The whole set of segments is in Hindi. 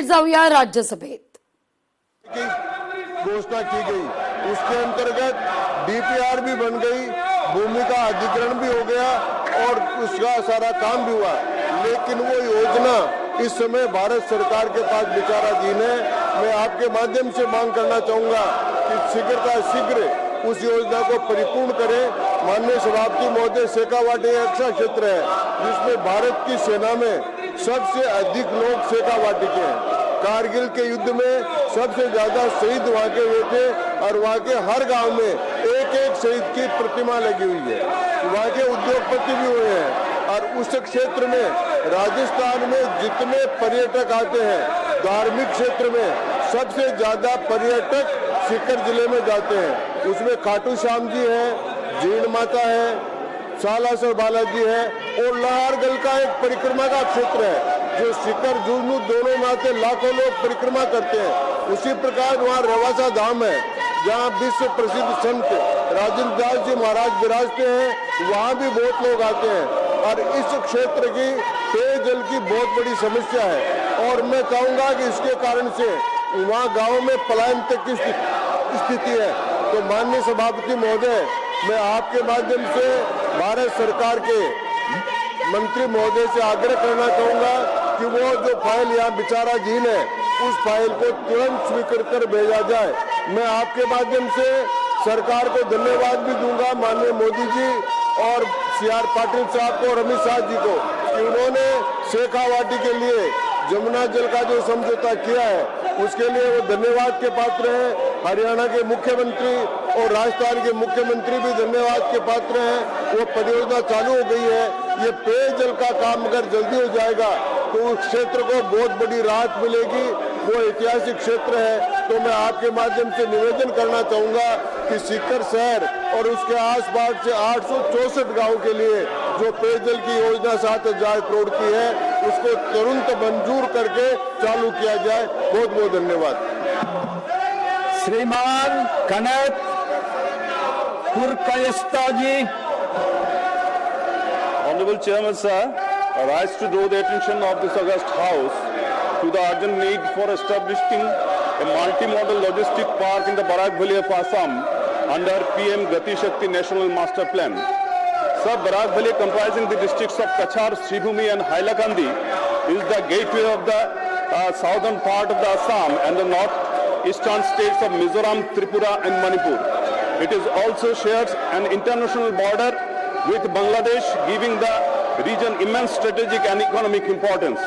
थेट जाऊया राज्यसभेत। घोषणा की गई, उसके अंतर्गत डीपीआर भी बन गई, भूमि का अधिग्रहण भी हो गया और उसका सारा काम भी हुआ, लेकिन वो योजना इस समय भारत सरकार के पास विचाराधीन है। मैं आपके माध्यम से मांग करना चाहूंगा कि शीघ्र उस योजना को परिपूर्ण करें। माननीय सभापति महोदय, शेखावाटी एक ऐसा क्षेत्र है जिसमें भारत की सेना में सबसे अधिक लोग शेखावाटी के हैं। कारगिल के युद्ध में सबसे ज्यादा शहीद वहाँ के हुए थे और वहाँ के हर गांव में एक एक शहीद की प्रतिमा लगी हुई है। वहाँ के उद्योगपति भी हुए हैं और उस क्षेत्र में राजस्थान में जितने पर्यटक आते हैं, धार्मिक क्षेत्र में सबसे ज्यादा पर्यटक सीकर जिले में जाते हैं। उसमें खाटू श्याम जी है, जीण माता है, सालासर बालाजी है और लोहारगढ़ का एक परिक्रमा का क्षेत्र है जो सीकर झुंझुनू दोनों नाते लाखों लोग परिक्रमा करते हैं। उसी प्रकार वहाँ रेवासा धाम है जहाँ विश्व प्रसिद्ध संत राजेंद्र दास जी महाराज विराजते हैं, वहाँ भी बहुत लोग आते हैं और इस क्षेत्र की पेयजल की बहुत बड़ी समस्या है और मैं चाहूंगा कि इसके कारण से वहाँ गाँव में पलायन तक की स्थिति है। तो माननीय सभापति महोदय, मैं आपके माध्यम से भारत सरकार के मंत्री महोदय से आग्रह करना चाहूंगा कि वो जो फाइल यहाँ विचाराधीन है उस फाइल को तुरंत स्वीकृत कर भेजा जाए। मैं आपके माध्यम से सरकार को धन्यवाद भी दूंगा, माननीय मोदी जी और CR पाटिल साहब को और अमित शाह जी को, कि उन्होंने शेखावाटी के लिए जमुना जल का जो समझौता किया है उसके लिए वो धन्यवाद के पात्र हैं। हरियाणा के मुख्यमंत्री और राजस्थान के मुख्यमंत्री भी धन्यवाद के पात्र हैं। वो परियोजना चालू हो गई है। ये पेयजल का काम अगर जल्दी हो जाएगा तो उस क्षेत्र को बहुत बड़ी राहत मिलेगी। वो ऐतिहासिक क्षेत्र है। तो मैं आपके माध्यम से निवेदन करना चाहूंगा कि सीकर शहर और उसके आसपास से 864 गांव के लिए जो पेयजल की योजना 7,000 करोड़ की है उसको तुरंत मंजूर करके चालू किया जाए। बहुत बहुत धन्यवाद। श्रीमान कनक पुरकायस्ता जी। Honorable Chairman, sir, I rise to draw the attention of this august House to the urgent need for establishing a multi-modal logistic park in the Barak Valley of Assam under PM Gati Shakti National Master Plan. Sir, Barak Valley, comprising the districts of Kachar, Sribhumi and Hailakandi, is the gateway of the southern part of the Assam and the north-eastern states of Mizoram, Tripura and Manipur. It is also shares an international border with Bangladesh, giving the region immense strategic and economic importance.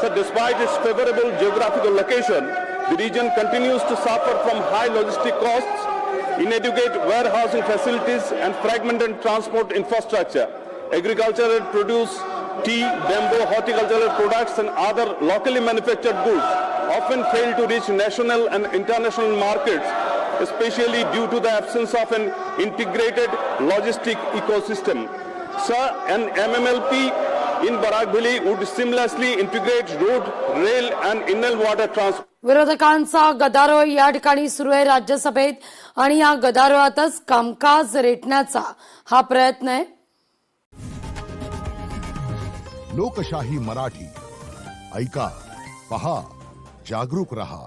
So despite its favorable geographical location, the region continues to suffer from high logistic costs, inadequate warehousing facilities and fragmented transport infrastructure. Agricultural produce, tea, bamboo, horticultural products and other locally manufactured goods often fail to reach national and international markets, especially due to the absence of an integrated logistic ecosystem. Sir, an MMLP in Barak Valley would seamlessly integrate road, rail and inland water transport. विरोधकांचा गदारोळ या ठिकाणी सुरू आहे राज्यसभेत आणि या गदारोळातच कामकाज रेटण्याचा हा प्रयत्न आहे। लोकशाही मराठी ऐका, पहा, जागरूक रहा।